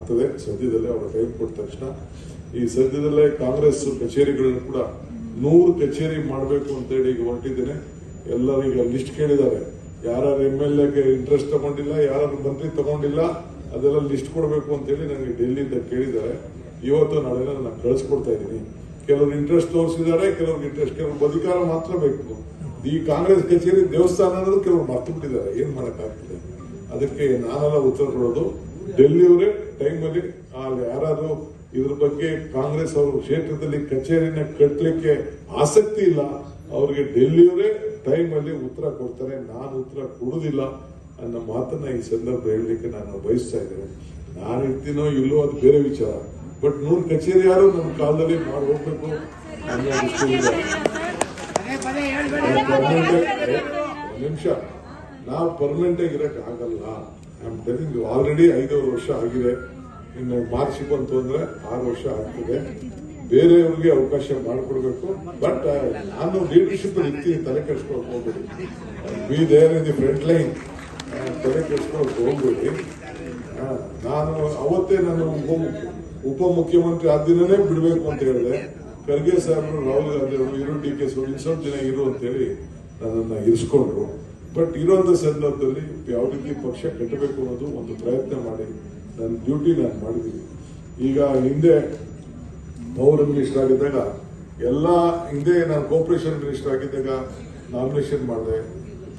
ಸದ್ಯದಲ್ಲೇ ಅವರ ಟೈಮ್ ಕೊಟ್ಟ ತಕ್ಷಣ ಈ ಸದ್ಯದಲ್ಲೇ ಕಾಂಗ್ರೆಸ್ ಕಚೇರಿಗಳನ್ನು ಕೂಡ 100 ಕಚೇರಿ ಮಾಡಬೇಕು ಅಂತ ಹೇಳಿ ಈಗ ಹೊರಟಿದ್ದೇನೆ. ಎಲ್ಲರೀಗ ಲಿಸ್ಟ್ ಕೇಳಿದ್ದಾರೆ. ಯಾರು MLA ಇಂಟ್ರೆಸ್ಟ್ ತಗೊಂಡಿಲ್ಲ, ಯಾರು ಮಂತ್ರಿ ತಗೊಂಡಿಲ್ಲ, ಅದೆಲ್ಲ ಲಿಸ್ಟ್ ಕೊಡಬೇಕು ಅಂತ ಹೇಳಿ ನನಗೆ ಡೆಲ್ಲಿಯಿಂದ ಕೇಳಿದ್ದಾರೆ. ಇವತ್ತು ನಾಳೆ ನಾನು ಕಳಿಸ್ಕೊಡ್ತಾ ಇದ್ದೀನಿ. ಕೆಲವರು ಇಂಟ್ರೆಸ್ಟ್ ತೋರಿಸಿದ್ದಾರೆ, ಕೆಲವ್ರಿಗೆ ಇಂಟ್ರೆಸ್ಟ್, ಕೆಲವ್ರಿಗೆ ಅಧಿಕಾರ ಮಾತ್ರ ಬೇಕು. ಈ ಕಾಂಗ್ರೆಸ್ ಕಚೇರಿ ದೇವಸ್ಥಾನ ಅನ್ನೋದು ಕೆಲವರು ಮರ್ತು ಬಿಟ್ಟಿದ್ದಾರೆ. ಏನ್ ಮಾಡಕ್ಕಾಗ್ತದೆ? ಅದಕ್ಕೆ ನಾನೆಲ್ಲ ಉತ್ತರ ಕೊಡೋದು ಡೆಲ್ಲಿಯವರೇ ಟೈಮಲ್ಲಿ ಯಾರಾದ್ರೂ ಇದ್ರ ಬಗ್ಗೆ ಕಾಂಗ್ರೆಸ್ ಅವರು ಕ್ಷೇತ್ರದಲ್ಲಿ ಕಚೇರಿನ ಕಟ್ಟಲಿಕ್ಕೆ ಆಸಕ್ತಿ ಇಲ್ಲ, ಅವ್ರಿಗೆ ಡೆಲ್ಲಿಯವರೇ ಟೈಮಲ್ಲಿ ಉತ್ತರ ಕೊಡ್ತಾರೆ. ನಾನು ಉತ್ತರ ಕೊಡುವುದಿಲ್ಲ ಅನ್ನೋ ಮಾತನ್ನ ಈ ಸಂದರ್ಭ ಹೇಳಲಿಕ್ಕೆ ನಾನು ಬಯಸ್ತಾ ಇದ್ದೇನೆ. ನಾನು ಇರ್ತೀನೋ ಇಲ್ಲೋ ಅದು ಬೇರೆ ವಿಚಾರ. ಬಟ್ 100 ಕಚೇರಿ ಯಾರು ನಮ್ಮ ಕಾಲದಲ್ಲಿ ಮಾಡಿ ಹೋಗ್ಬೇಕು ಅನ್ನೋ ದೃಷ್ಟಿಯಿಂದ ನಿಮಿಷ ನಾವು ಪರ್ಮನೆಂಟ್ ಆಗಿ ಇರಕ್ ಆಗಲ್ಲ. ಆಲ್ರೆಡಿ 5 ವರ್ಷ ಆಗಿದೆ. ಇನ್ನು ಮಾರ್ಚ್ ಬಂತು ಅಂದ್ರೆ 6 ವರ್ಷ ಆಗ್ತದೆ. ಬೇರೆಯವ್ರಿಗೆ ಅವಕಾಶ ಮಾಡಿಕೊಡ್ಬೇಕು. ಬಟ್ ನಾನು ಲೀಡರ್ಶಿಪ್ ಇರ್ತೀನಿ, ತಲೆ ಕೆಡಿಸ್ಕೊಳಕ್ ಹೋಗ್ಬೇಡಿ. Be there in the front line, ತಲೆ ಕೆಡಿಸ್ಕೊಳಕ್ ಹೋಗ್ಬೇಡಿ. ನಾನು ಅವತ್ತೇ ನಾನು ಉಪಮುಖ್ಯಮಂತ್ರಿ ಆ ದಿನನೇ ಬಿಡಬೇಕು ಅಂತ ಹೇಳಿದೆ. ಖರ್ಗೆ ಸಾಹೇಬರು, ರಾಹುಲ್ ಗಾಂಧಿ ಅವರು ಇರು, DK ಶಿವಕುಮಾರ್ ಸ್ವಲ್ಪ ದಿನ ಇರು ಅಂತೇಳಿ ನನ್ನನ್ನು ಇರಿಸ್ಕೊಂಡ್ರು. ಬಟ್ ಇರೋಂಥ ಸಂದರ್ಭದಲ್ಲಿ ಯಾವ ರೀತಿ ಪಕ್ಷ ಕಟ್ಟಬೇಕು ಅನ್ನೋದು ಒಂದು ಪ್ರಯತ್ನ ಮಾಡಿ ನನ್ನ ಡ್ಯೂಟಿ ನಾನು ಮಾಡಿದ್ದೀನಿ. ಈಗ ಹಿಂದೆ ಪವರ್ ಮಿನಿಸ್ಟರ್ ಆಗಿದ್ದಾಗ ಹಿಂದೆ ನಾನು ಕೋಪರೇಷನ್ ಮಿನಿಸ್ಟರ್ ಆಗಿದ್ದಾಗ ನಾಮಿನೇಷನ್ ಮಾಡಿದೆ.